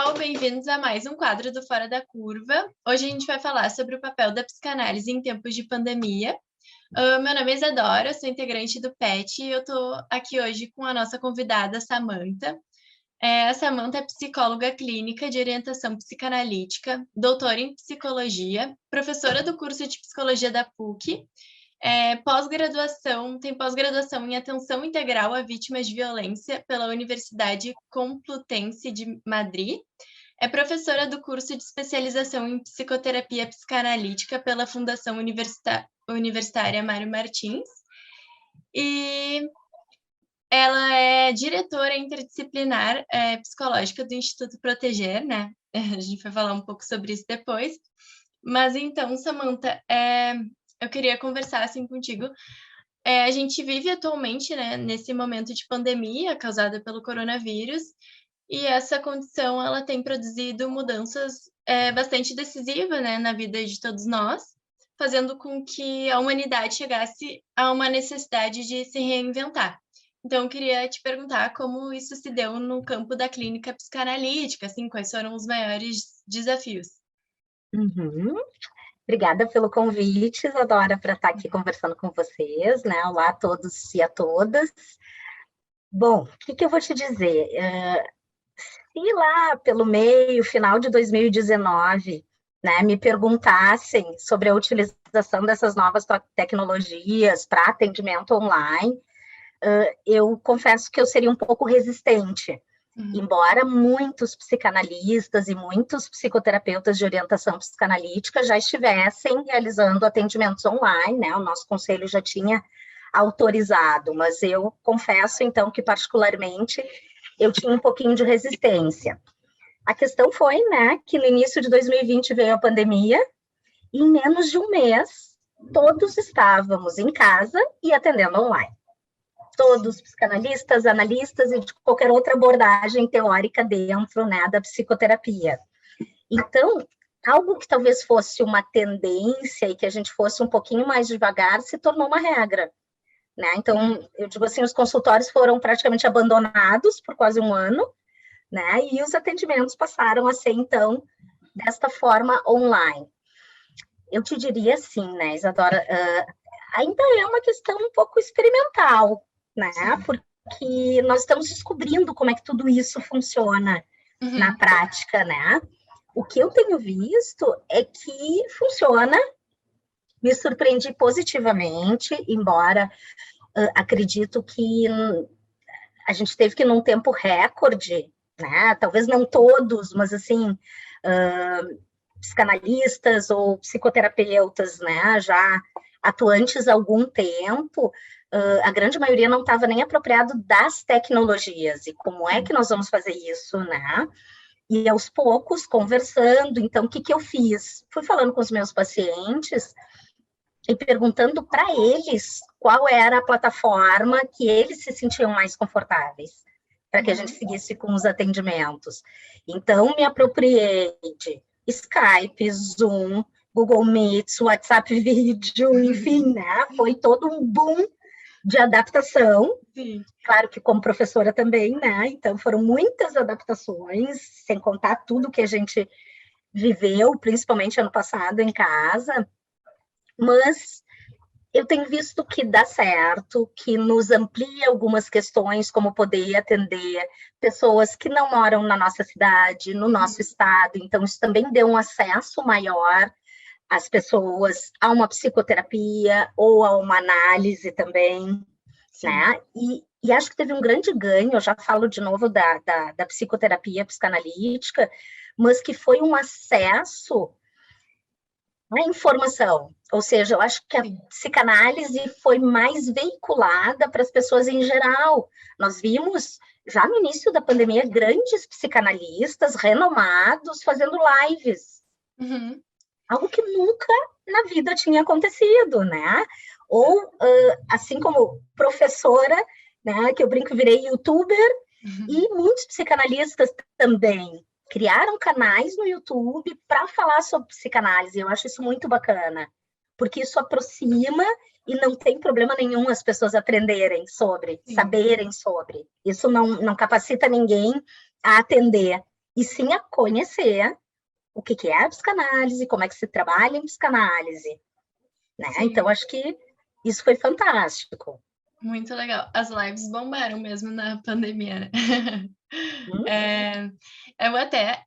pessoal, bem-vindos a mais um quadro do Fora da Curva. Hoje a gente vai falar sobre o papel da psicanálise em tempos de pandemia. Meu nome é Isadora, sou integrante do PET e eu estou aqui hoje com a nossa convidada, Samantha. A Samantha é psicóloga clínica de orientação psicanalítica, doutora em psicologia, professora do curso de psicologia da PUC, tem pós-graduação em atenção integral a vítimas de violência pela Universidade Complutense de Madrid. É professora do curso de especialização em psicoterapia psicanalítica pela Fundação Universitária Mário Martins. E ela é diretora interdisciplinar psicológica do Instituto Proteger, né? A gente vai falar um pouco sobre isso depois. Mas então, Samantha, eu queria conversar assim contigo. A gente vive atualmente, né, nesse momento de pandemia causada pelo coronavírus, e essa condição ela tem produzido mudanças bastante decisivas, né, na vida de todos nós, fazendo com que a humanidade chegasse a uma necessidade de se reinventar. Então, eu queria te perguntar como isso se deu no campo da clínica psicanalítica, assim, quais foram os maiores desafios? Uhum. Obrigada pelo convite, Isadora, para estar aqui conversando com vocês, né? Olá a todos e a todas. Bom, o que eu vou te dizer? Se lá pelo final de 2019, né, me perguntassem sobre a utilização dessas novas tecnologias para atendimento online, eu confesso que eu seria um pouco resistente. Embora muitos psicanalistas e muitos psicoterapeutas de orientação psicanalítica já estivessem realizando atendimentos online, né? O nosso conselho já tinha autorizado, mas eu confesso, então, que particularmente eu tinha um pouquinho de resistência. A questão foi, né, que no início de 2020 veio a pandemia e em menos de um mês todos estávamos em casa e atendendo online. Todos psicanalistas, analistas e de qualquer outra abordagem teórica dentro, né, da psicoterapia. Então, algo que talvez fosse uma tendência e que a gente fosse um pouquinho mais devagar se tornou uma regra, né? Então, eu digo assim, os consultórios foram praticamente abandonados por quase um ano, né? E os atendimentos passaram a ser, então, desta forma online. Eu te diria assim, né, Isadora, ainda é uma questão um pouco experimental, né? Porque nós estamos descobrindo como é que tudo isso funciona na prática, né? O que eu tenho visto é que funciona, me surpreendi positivamente, embora acredito que a gente teve que, num tempo recorde, né? Talvez não todos, mas assim, psicanalistas ou psicoterapeutas, né? Já atuantes há algum tempo, a grande maioria não estava nem apropriado das tecnologias, e como é que nós vamos fazer isso, né? E aos poucos, conversando, então, o que eu fiz? Fui falando com os meus pacientes e perguntando para eles qual era a plataforma que eles se sentiam mais confortáveis, para que a gente seguisse com os atendimentos. Então, me apropriei de Skype, Zoom, Google Meets, WhatsApp Vídeo, enfim, né? Foi todo um boom de adaptação. Sim. Claro que como professora também, né? Então foram muitas adaptações, sem contar tudo que a gente viveu, principalmente ano passado em casa. Mas eu tenho visto que dá certo, que nos amplia algumas questões, como poder atender pessoas que não moram na nossa cidade, no nosso estado. Então, isso também deu um acesso maior às pessoas a uma psicoterapia ou a uma análise também, né? E acho que teve um grande ganho, eu já falo de novo da psicoterapia psicanalítica, mas que foi um acesso à informação. Ou seja, eu acho que a psicanálise foi mais veiculada para as pessoas em geral. Nós vimos, já no início da pandemia, grandes psicanalistas renomados fazendo lives. Algo que nunca na vida tinha acontecido, né? Ou, assim como professora, né, que eu brinco, virei youtuber, e muitos psicanalistas também criaram canais no YouTube para falar sobre psicanálise. Eu acho isso muito bacana, porque isso aproxima e não tem problema nenhum as pessoas aprenderem sobre, saberem sobre. Isso não capacita ninguém a atender. e sim a conhecer o que é a psicanálise, como é que se trabalha em psicanálise, né? Então, Sim. acho que isso foi fantástico. Muito legal. As lives bombaram mesmo na pandemia, né? Hum? É,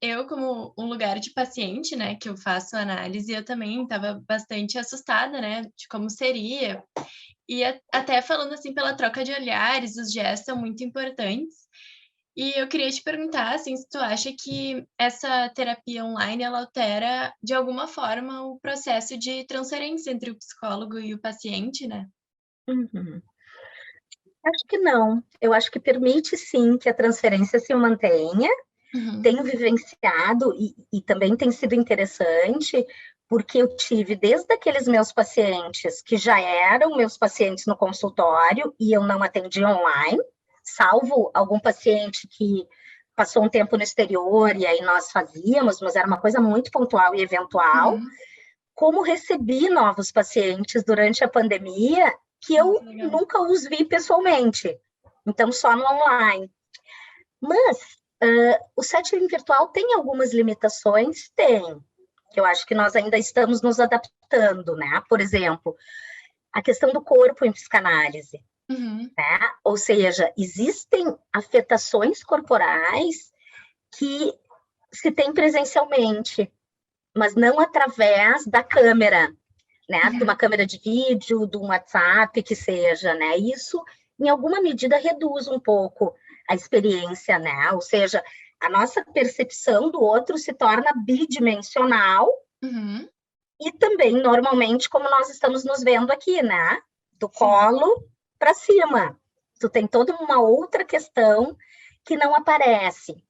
eu como um lugar de paciente, né, que eu faço análise, eu também estava bastante assustada, né, de como seria. E até falando assim pela troca de olhares, os gestos são muito importantes. E eu queria te perguntar, assim, se tu acha que essa terapia online, ela altera de alguma forma o processo de transferência entre o psicólogo e o paciente, né? Uhum. Acho que não. Eu acho que permite, sim, que a transferência se mantenha. Uhum. Tenho vivenciado e também tem sido interessante, porque eu tive desde aqueles meus pacientes que já eram meus pacientes no consultório e eu não atendi online, salvo algum paciente que passou um tempo no exterior e aí nós fazíamos, mas era uma coisa muito pontual e eventual. Uhum. Como recebi novos pacientes durante a pandemia que Muito eu legal. nunca os vi pessoalmente, então só no online. Mas o setting virtual tem algumas limitações? Tem, que eu acho que nós ainda estamos nos adaptando, né? Por exemplo, a questão do corpo em psicanálise, Uhum. né? Ou seja, existem afetações corporais que se tem presencialmente, mas não através da câmera, né? De uma Uhum. câmera de vídeo, de um WhatsApp, que seja, né? Isso, em alguma medida, reduz um pouco a experiência, né? Ou seja, a nossa percepção do outro se torna bidimensional Uhum. e também, normalmente, como nós estamos nos vendo aqui, né? Do Sim. colo para cima. Tu tem toda uma outra questão que não aparece.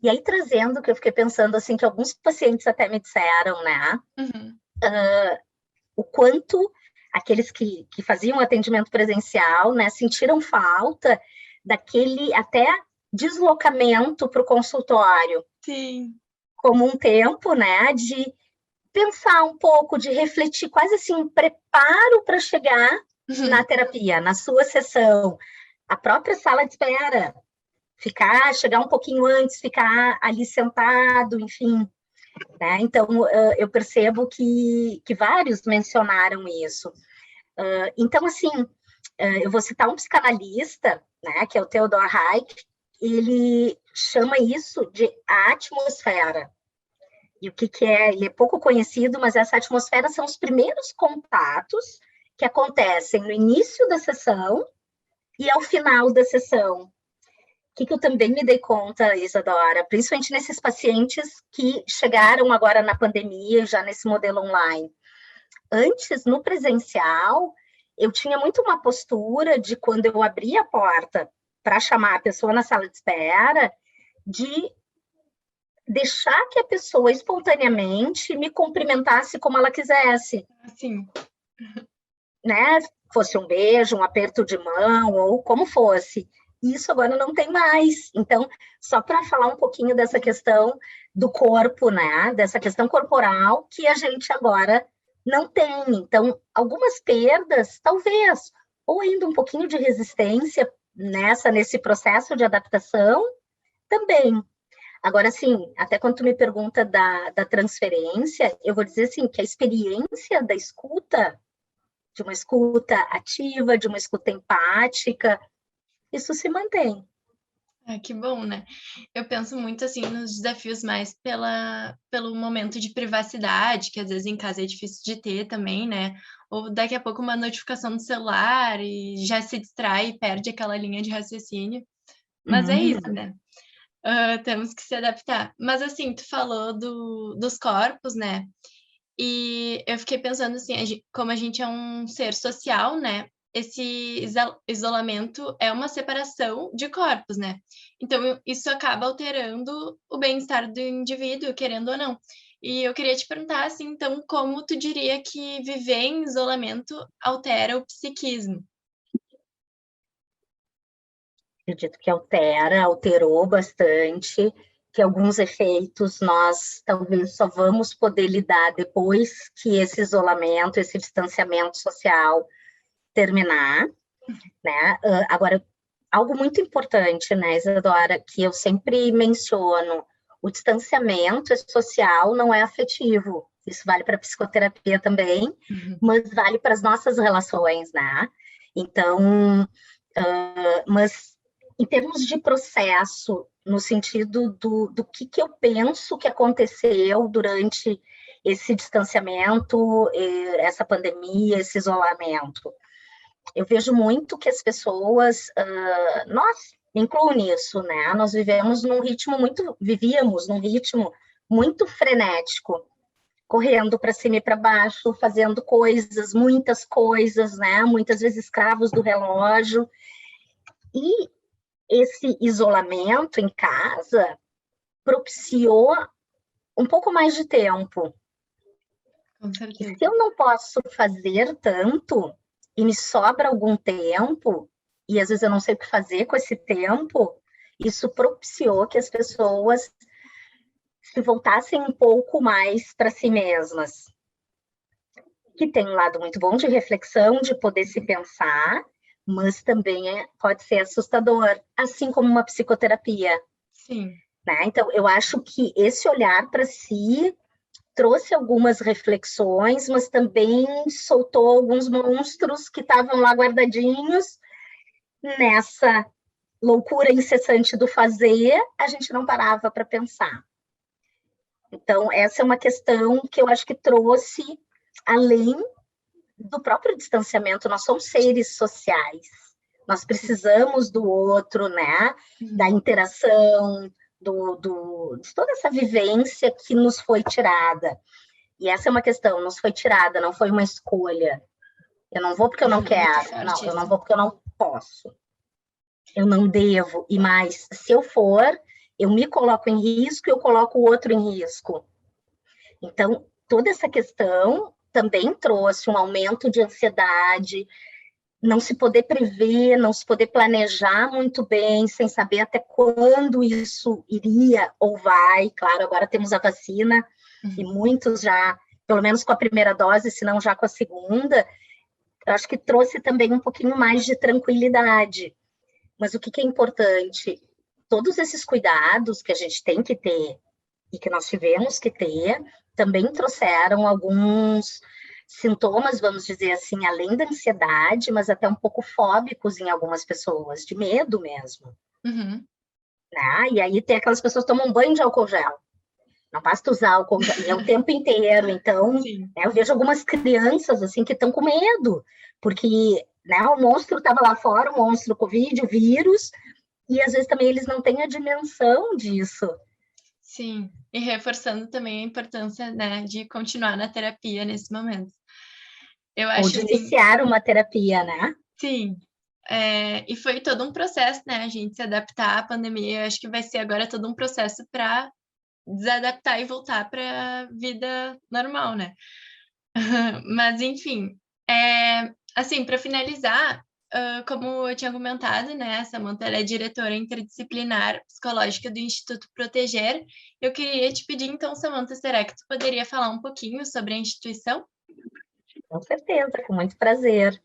E aí, trazendo, que eu fiquei pensando, assim, que alguns pacientes até me disseram, né? Uhum. O quanto aqueles que faziam atendimento presencial, né, sentiram falta daquele até deslocamento para o consultório, Sim. como um tempo, né, de pensar um pouco, de refletir, quase assim, um preparo para chegar na Uhum. terapia, na sua sessão, a própria sala de espera, chegar um pouquinho antes, ficar ali sentado, enfim, né? Então, eu percebo que vários mencionaram isso. Então, assim, eu vou citar um psicanalista, né, que é o Theodor Hayek, ele chama isso de a atmosfera. E o que é? Ele é pouco conhecido, mas essa atmosfera são os primeiros contatos que acontecem no início da sessão e ao final da sessão. O que eu também me dei conta, Isadora, principalmente nesses pacientes que chegaram agora na pandemia, já nesse modelo online. Antes, no presencial, eu tinha muito uma postura de quando eu abria a porta para chamar a pessoa na sala de espera, de deixar que a pessoa espontaneamente me cumprimentasse como ela quisesse, Assim. né? Fosse um beijo, um aperto de mão ou como fosse. Isso agora não tem mais. Então, só para falar um pouquinho dessa questão do corpo, né? Dessa questão corporal que a gente agora não tem. Então, algumas perdas, talvez, ou ainda um pouquinho de resistência nesse processo de adaptação, também. Agora, sim, até quando tu me pergunta da transferência, eu vou dizer assim, que a experiência da escuta, de uma escuta ativa, de uma escuta empática, isso se mantém. Ah, que bom, né? Eu penso muito assim nos desafios mais pelo momento de privacidade, que às vezes em casa é difícil de ter também, né? Ou daqui a pouco uma notificação no celular e já se distrai e perde aquela linha de raciocínio. Mas é isso, Uhum. né? Temos que se adaptar. Mas assim, tu falou dos corpos, né? E eu fiquei pensando assim, como a gente é um ser social, né? Esse isolamento é uma separação de corpos, né? Então, isso acaba alterando o bem-estar do indivíduo, querendo ou não. E eu queria te perguntar, assim, então, como tu diria que viver em isolamento altera o psiquismo? Acredito que alterou bastante, que alguns efeitos nós talvez só vamos poder lidar depois que esse isolamento, esse distanciamento social terminar, né? Agora, algo muito importante, né, Isadora, que eu sempre menciono, o distanciamento social não é afetivo. Isso vale para a psicoterapia também, mas vale para as nossas relações, né? Então, mas em termos de processo, no sentido do que eu penso que aconteceu durante esse distanciamento, essa pandemia, esse isolamento, eu vejo muito que as pessoas, nós, me incluo nisso, né? Nós vivíamos num ritmo muito frenético, correndo para cima e para baixo, fazendo coisas, muitas coisas, né? Muitas vezes escravos do relógio. E esse isolamento em casa propiciou um pouco mais de tempo. Com certeza. E se eu não posso fazer tanto e me sobra algum tempo, e às vezes eu não sei o que fazer com esse tempo, isso propiciou que as pessoas se voltassem um pouco mais para si mesmas. Que tem um lado muito bom de reflexão, de poder se pensar, mas também pode ser assustador, assim como uma psicoterapia. Sim. Né? Então, eu acho que esse olhar para si trouxe algumas reflexões, mas também soltou alguns monstros que estavam lá guardadinhos nessa loucura incessante do fazer, a gente não parava para pensar. Então, essa é uma questão que eu acho que trouxe, além do próprio distanciamento, nós somos seres sociais, nós precisamos do outro, né? Da interação, de toda essa vivência que nos foi tirada. E essa é uma questão, nos foi tirada, não foi uma escolha. Eu não vou porque eu não quero, não, eu não vou porque eu não posso. Eu não devo, e mais, se eu for, eu me coloco em risco e eu coloco o outro em risco. Então, toda essa questão também trouxe um aumento de ansiedade, não se poder prever, não se poder planejar muito bem, sem saber até quando isso iria ou vai. Claro, agora temos a vacina, e muitos já, pelo menos com a primeira dose, se não já com a segunda, eu acho que trouxe também um pouquinho mais de tranquilidade. Mas o que é importante? Todos esses cuidados que a gente tem que ter e que nós tivemos que ter, também trouxeram alguns sintomas, vamos dizer assim, além da ansiedade, mas até um pouco fóbicos em algumas pessoas, de medo mesmo. Uhum. Né? E aí tem aquelas pessoas que tomam banho de álcool gel. Não basta usar álcool gel, e é o tempo inteiro. Então, né, eu vejo algumas crianças assim que estão com medo, porque né, o monstro estava lá fora, o monstro, o Covid, o vírus, e às vezes também eles não têm a dimensão disso. Sim, e reforçando também a importância, né, de continuar na terapia nesse momento. Eu acho, Ou de assim, iniciar uma terapia, né? sim, e foi todo um processo, né, a gente se adaptar à pandemia. Eu acho que vai ser agora todo um processo para desadaptar e voltar para a vida normal, né? Mas, enfim, assim, para finalizar, como eu tinha comentado, né, a Samantha é diretora interdisciplinar psicológica do Instituto Proteger. Eu queria te pedir, então, Samantha, será que tu poderia falar um pouquinho sobre a instituição? Com certeza, com muito prazer.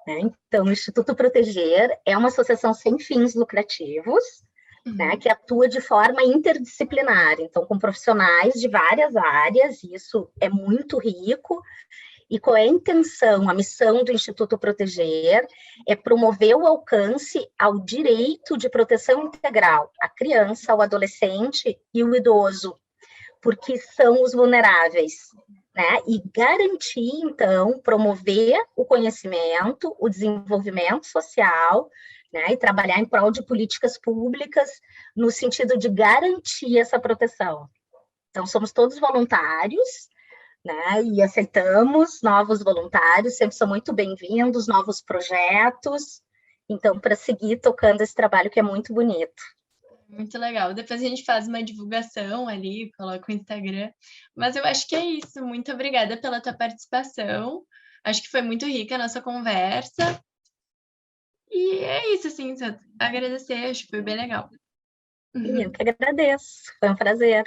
Né? Então, o Instituto Proteger é uma associação sem fins lucrativos, né, que atua de forma interdisciplinar, então com profissionais de várias áreas, e isso é muito rico. E qual é a intenção, a missão do Instituto Proteger é promover o alcance ao direito de proteção integral à criança, ao adolescente e ao idoso, porque são os vulneráveis, né? E garantir, então, promover o conhecimento, o desenvolvimento social, né? E trabalhar em prol de políticas públicas no sentido de garantir essa proteção. Então, somos todos voluntários, né? E aceitamos novos voluntários, sempre são muito bem-vindos, novos projetos. Então, para seguir tocando esse trabalho que é muito bonito. Muito legal. Depois a gente faz uma divulgação ali, coloca o Instagram. Mas eu acho que é isso. Muito obrigada pela tua participação. Acho que foi muito rica a nossa conversa. E é isso, assim, só agradecer, acho que foi bem legal. E eu que agradeço, foi um prazer.